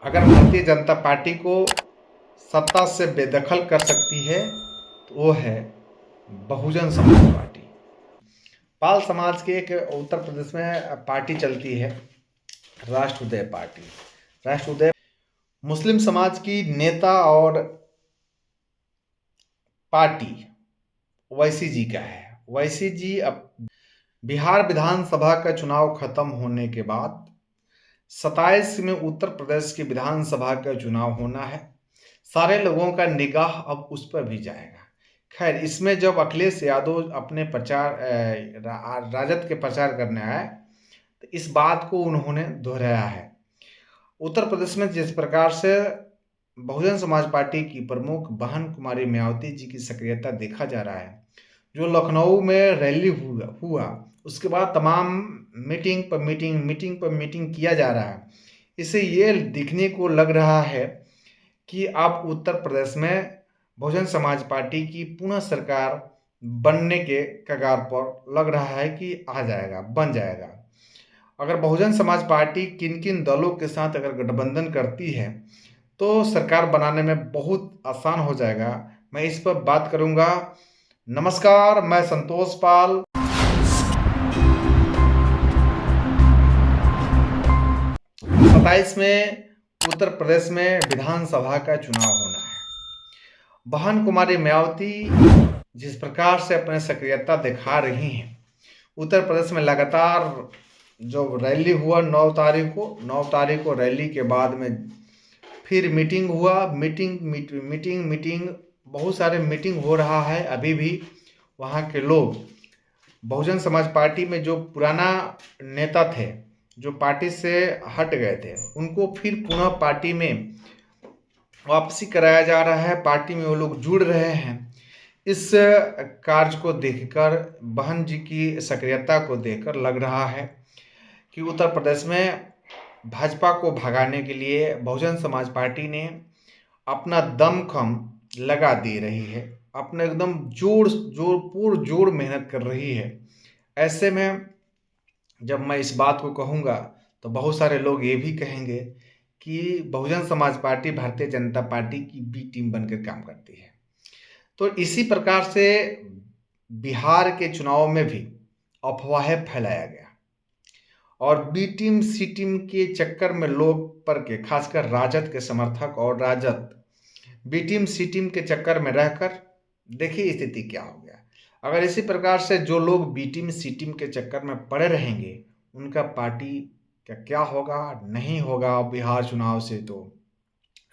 अगर भारतीय जनता पार्टी को सत्ता से बेदखल कर सकती है तो वो है बहुजन समाज पार्टी। पाल समाज की एक उत्तर प्रदेश में पार्टी चलती है, राष्ट्रोदय पार्टी। राष्ट्रोदय मुस्लिम समाज की नेता और पार्टी ओवैसी जी का है। ओवैसी जी अब बिहार विधानसभा का चुनाव खत्म होने के बाद 27 में उत्तर प्रदेश की विधानसभा का चुनाव होना है। सारे लोगों का निगाह अब उस पर भी जाएगा। खैर, इसमें जब अखिलेश यादव अपने राजद के प्रचार करने आए तो इस बात को उन्होंने दोहराया है। उत्तर प्रदेश में जिस प्रकार से बहुजन समाज पार्टी की प्रमुख बहन कुमारी मायावती जी की सक्रियता देखा जा रहा है, जो लखनऊ में रैली हुआ उसके बाद तमाम मीटिंग पर मीटिंग किया जा रहा है, इससे ये दिखने को लग रहा है कि अब उत्तर प्रदेश में बहुजन समाज पार्टी की पुनः सरकार बनने के कगार पर लग रहा है कि आ जाएगा, बन जाएगा। अगर बहुजन समाज पार्टी किन किन दलों के साथ अगर गठबंधन करती है तो सरकार बनाने में बहुत आसान हो जाएगा। मैं इस पर बात करूंगा। नमस्कार, मैं संतोष पाल। 27 में उत्तर प्रदेश में विधानसभा का चुनाव होना है। बहन कुमारी मायावती जिस प्रकार से अपने सक्रियता दिखा रही हैं, उत्तर प्रदेश में लगातार जो रैली हुआ 9 तारीख को रैली के बाद में फिर मीटिंग हुआ, मीटिंग बहुत सारे मीटिंग हो रहा है। अभी भी वहाँ के लोग बहुजन समाज पार्टी में जो पुराना नेता थे, जो पार्टी से हट गए थे, उनको फिर पुनः पार्टी में वापसी कराया जा रहा है। पार्टी में वो लोग जुड़ रहे हैं। इस कार्य को देखकर, बहन जी की सक्रियता को देखकर लग रहा है कि उत्तर प्रदेश में भाजपा को भगाने के लिए बहुजन समाज पार्टी ने अपना दमखम लगा दे रही है, अपने एकदम जोर मेहनत कर रही है। ऐसे में जब मैं इस बात को कहूँगा तो बहुत सारे लोग ये भी कहेंगे कि बहुजन समाज पार्टी भारतीय जनता पार्टी की बी टीम बनकर काम करती है। तो इसी प्रकार से बिहार के चुनाव में भी अफवाहें फैलाया गया और बी टीम सी टीम के चक्कर में लोग पर के, खासकर राजद के समर्थक और राजद बी टीम सी टीम के चक्कर में रहकर देखिए स्थिति क्या हो गया। अगर इसी प्रकार से जो लोग बी टीम सी टीम के चक्कर में पड़े रहेंगे, उनका पार्टी का क्या होगा, नहीं होगा। बिहार चुनाव से तो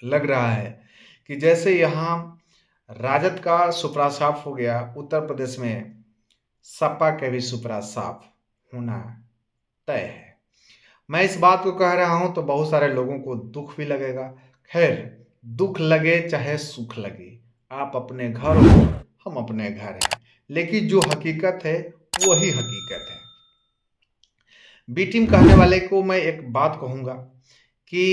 लग रहा है कि जैसे यहाँ राजद का सुपड़ा साफ हो गया, उत्तर प्रदेश में सपा का भी सुपड़ा साफ होना तय है। मैं इस बात को कह रहा हूं तो बहुत सारे लोगों को दुख भी लगेगा। खैर, दुख लगे चाहे सुख लगे, आप अपने घर हो, हम अपने घर हैं, लेकिन जो हकीकत है वही हकीकत है। बी टीम कहने वाले को मैं एक बात कहूंगा कि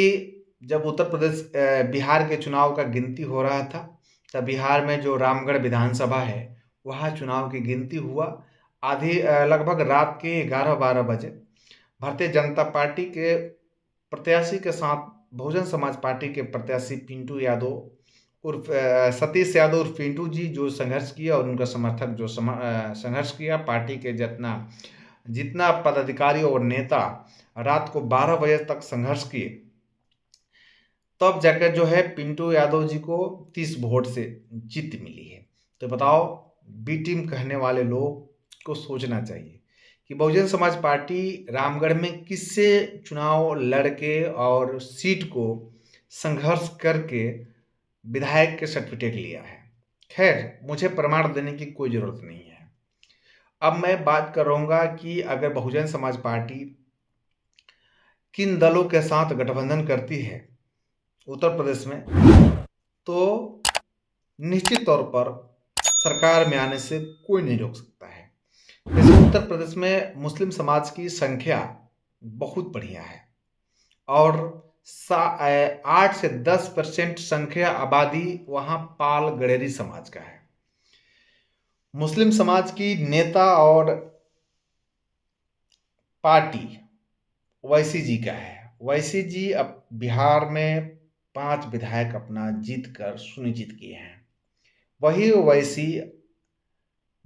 जब उत्तर प्रदेश बिहार के चुनाव का गिनती हो रहा था, तब बिहार में जो रामगढ़ विधानसभा है वहाँ चुनाव की गिनती हुआ। लगभग रात के 11-12 बजे भारतीय जनता पार्टी के प्रत्याशी के साथ बहुजन समाज पार्टी के प्रत्याशी पिंटू यादव उर्फ सतीश यादव उर्फ पिंटू जी जो संघर्ष किया, और उनका समर्थक जो संघर्ष किया, पार्टी के जितना पदाधिकारी और नेता रात को 12 बजे तक संघर्ष किए, तब जाकर जो है पिंटू यादव जी को 30 वोट से जीत मिली है। तो बताओ, बी टीम कहने वाले लोग को सोचना चाहिए कि बहुजन समाज पार्टी रामगढ़ में किससे चुनाव लड़के और सीट को संघर्ष करके विधायक के सर्टिफिकेट लिया है। खैर, मुझे प्रमाण देने की कोई जरूरत नहीं है। अब मैं बात करूंगा कि अगर बहुजन समाज पार्टी किन दलों के साथ गठबंधन करती है उत्तर प्रदेश में, तो निश्चित तौर पर सरकार में आने से कोई नहीं रोक सकता है। जैसे उत्तर प्रदेश में मुस्लिम समाज की संख्या बहुत बढ़िया है और 8 से 10% संख्या आबादी वहाँ पाल गडेरी समाज का है। मुस्लिम समाज की नेता और पार्टी ओवैसी जी का है। ओवैसी जी अब बिहार में 5 विधायक अपना जीत कर सुनिश्चित किए हैं। वही ओवैसी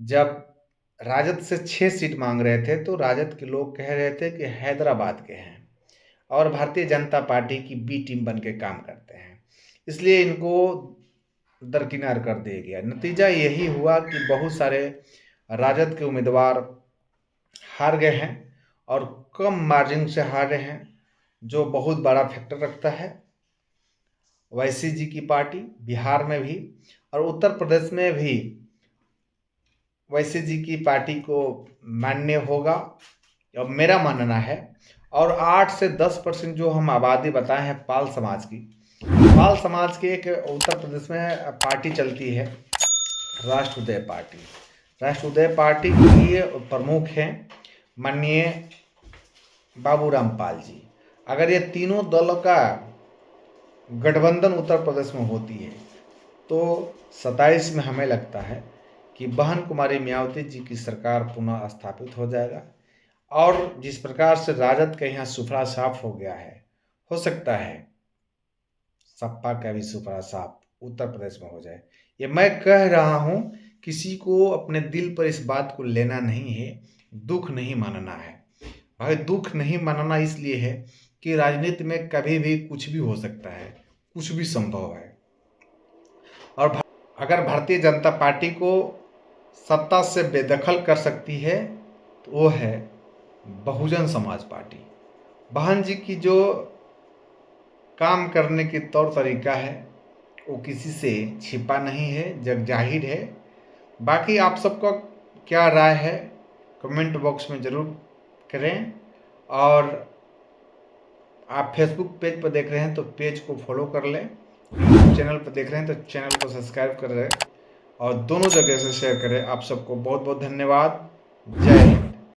जब राजद से 6 सीट मांग रहे थे तो राजद के लोग कह रहे थे कि हैदराबाद के हैं और भारतीय जनता पार्टी की बी टीम बन के काम करते हैं, इसलिए इनको दरकिनार कर दिया गया। नतीजा यही हुआ कि बहुत सारे राजद के उम्मीदवार हार गए हैं और कम मार्जिन से हारे हैं, जो बहुत बड़ा फैक्टर रखता है। ओवैसी जी की पार्टी बिहार में भी और उत्तर प्रदेश में भी ओवैसी जी की पार्टी को मान्य होगा, अब मेरा मानना है। और 8 से 10% जो हम आबादी बताए हैं पाल समाज की एक उत्तर प्रदेश में पार्टी चलती है, राष्ट्रोदय पार्टी। राष्ट्रोदय पार्टी की प्रमुख हैं माननीय बाबूराम पाल जी। अगर ये तीनों दलों का गठबंधन उत्तर प्रदेश में होती है तो 27 में हमें लगता है कि बहन कुमारी मायावती जी की सरकार पुनः स्थापित हो जाएगा। और जिस प्रकार से राजद का यहाँ सुफरा साफ हो गया है, हो सकता है सपा का भी सुफरा साफ उत्तर प्रदेश में हो जाए। ये मैं कह रहा हूँ, किसी को अपने दिल पर इस बात को लेना नहीं है, दुख नहीं मानना है। भाई दुख नहीं मानना इसलिए है कि राजनीति में कभी भी कुछ भी हो सकता है, कुछ भी संभव है। और अगर भारतीय जनता पार्टी को सत्ता से बेदखल कर सकती है तो वो है बहुजन समाज पार्टी। बहन जी की जो काम करने की तौर तरीका है वो किसी से छिपा नहीं है, जग जाहिर है। बाकी आप सबका क्या राय है कमेंट बॉक्स में ज़रूर करें। और आप फेसबुक पेज पर देख रहे हैं तो पेज को फॉलो कर लें, चैनल पर देख रहे हैं तो चैनल को सब्सक्राइब कर लें और दोनों जगह से शेयर करें। आप सबको बहुत बहुत धन्यवाद। जय हिंद।